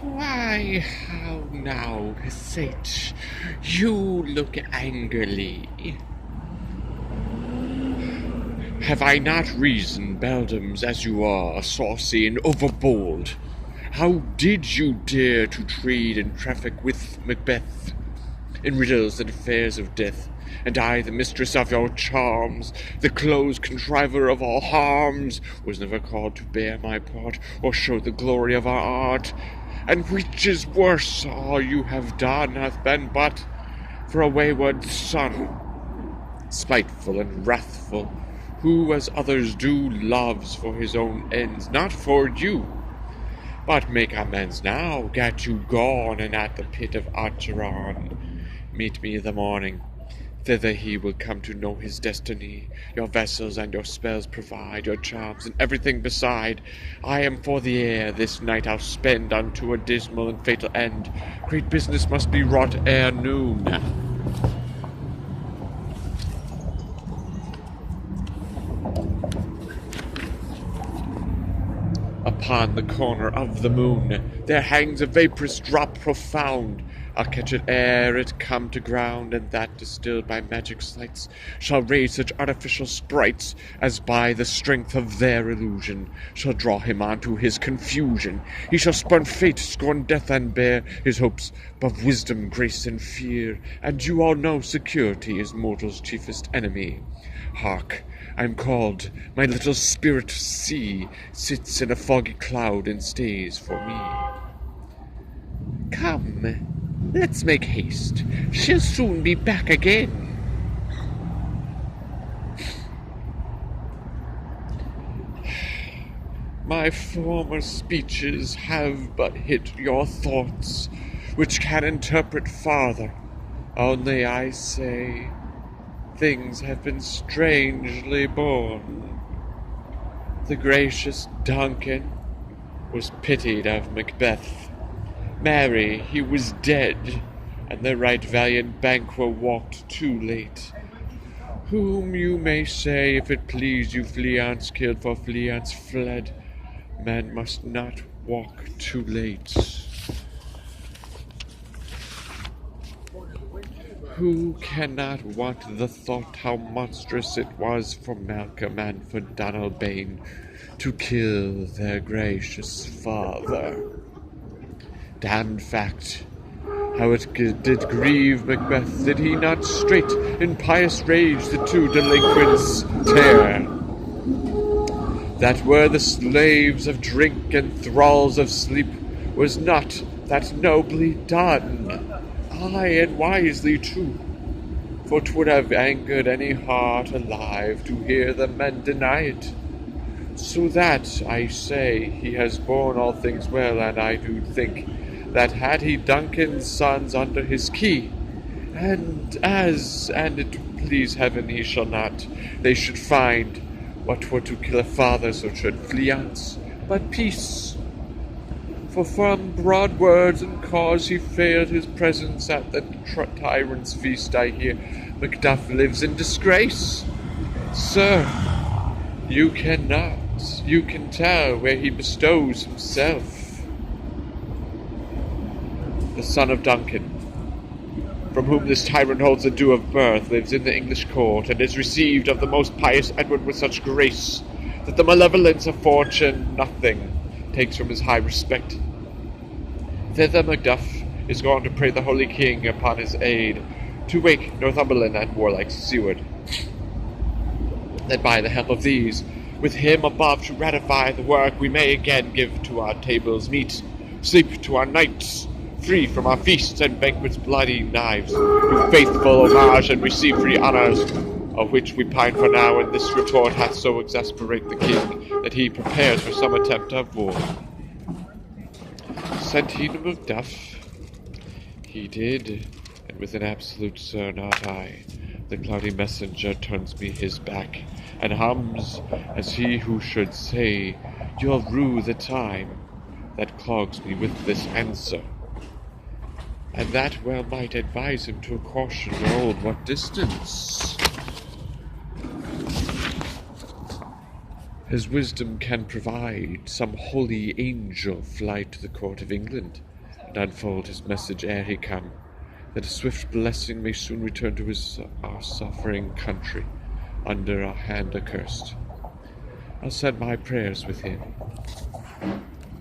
Why, how now, Passage? You look angrily. Have I not reason, beldams as you are, saucy and overbold? How did you dare to trade and traffic with Macbeth in riddles and affairs of death? And I, the mistress of your charms, the close contriver of all harms, was never called to bear my part, or show the glory of our art. And which is worse, all you have done hath been but for a wayward son, spiteful and wrathful, who, as others do, loves for his own ends, not for you. But make amends now, get you gone, and at the pit of Acheron meet me in the morning. Thither he will come to know his destiny. Your vessels and your spells provide, your charms and everything beside. I am for the air, this night I'll spend unto a dismal and fatal end. Great business must be wrought ere noon. Upon the corner of the moon there hangs a vaporous drop profound. I'll catch it ere it come to ground, and that, distilled by magic sleights, shall raise such artificial sprites as by the strength of their illusion shall draw him on to his confusion. He shall spurn fate, scorn death, and bear his hopes above wisdom, grace, and fear. And you all know security is mortal's chiefest enemy. Hark! I'm called, my little spirit sea sits in a foggy cloud and stays for me. Come, let's make haste, she'll soon be back again. My former speeches have but hit your thoughts, which can interpret farther. Only I say, things have been strangely born. The gracious Duncan was pitied of Macbeth. Marry, he was dead, and the right valiant Banquo walked too late. Whom you may say, if it please you, Fleance killed, for Fleance fled. Man must not walk too late. Who cannot want the thought how monstrous it was for Malcolm and for Donalbain to kill their gracious father? Damned fact, how it did grieve Macbeth, did he not straight in pious rage the two delinquents tear, that were the slaves of drink and thralls of sleep? Was not that nobly done? Aye, and wisely too, for 'twould have angered any heart alive to hear the men deny it. So that, I say, he has borne all things well, and I do think that had he Duncan's sons under his key, and it please heaven he shall not, they should find what 'twere to kill a father, so should Fleance, but peace. For from broad words and cause he failed his presence at the tyrant's feast, I hear Macduff lives in disgrace. Sir, you can tell where he bestows himself. The son of Duncan, from whom this tyrant holds the due of birth, lives in the English court, and is received of the most pious Edward with such grace, that the malevolence of fortune nothing takes from his high respect. Thither Macduff is gone to pray the holy king upon his aid, to wake Northumberland and warlike Seward, that by the help of these, with him above to ratify the work, we may again give to our tables meat, sleep to our nights, free from our feasts and banquets bloody knives, do faithful homage and receive free honours, of which we pine for now, and this report hath so exasperate the king, that he prepares for some attempt of war. Sent he to Macduff? He did, and with an absolute sir, not I. The cloudy messenger turns me his back, and hums, as he who should say, you'll rue the time, that clogs me with this answer. And that well might advise him to caution hold what distance. His wisdom can provide some holy angel fly to the court of England, and unfold his message ere he come, that a swift blessing may soon return to our suffering country, under our hand accursed. I'll send my prayers with him.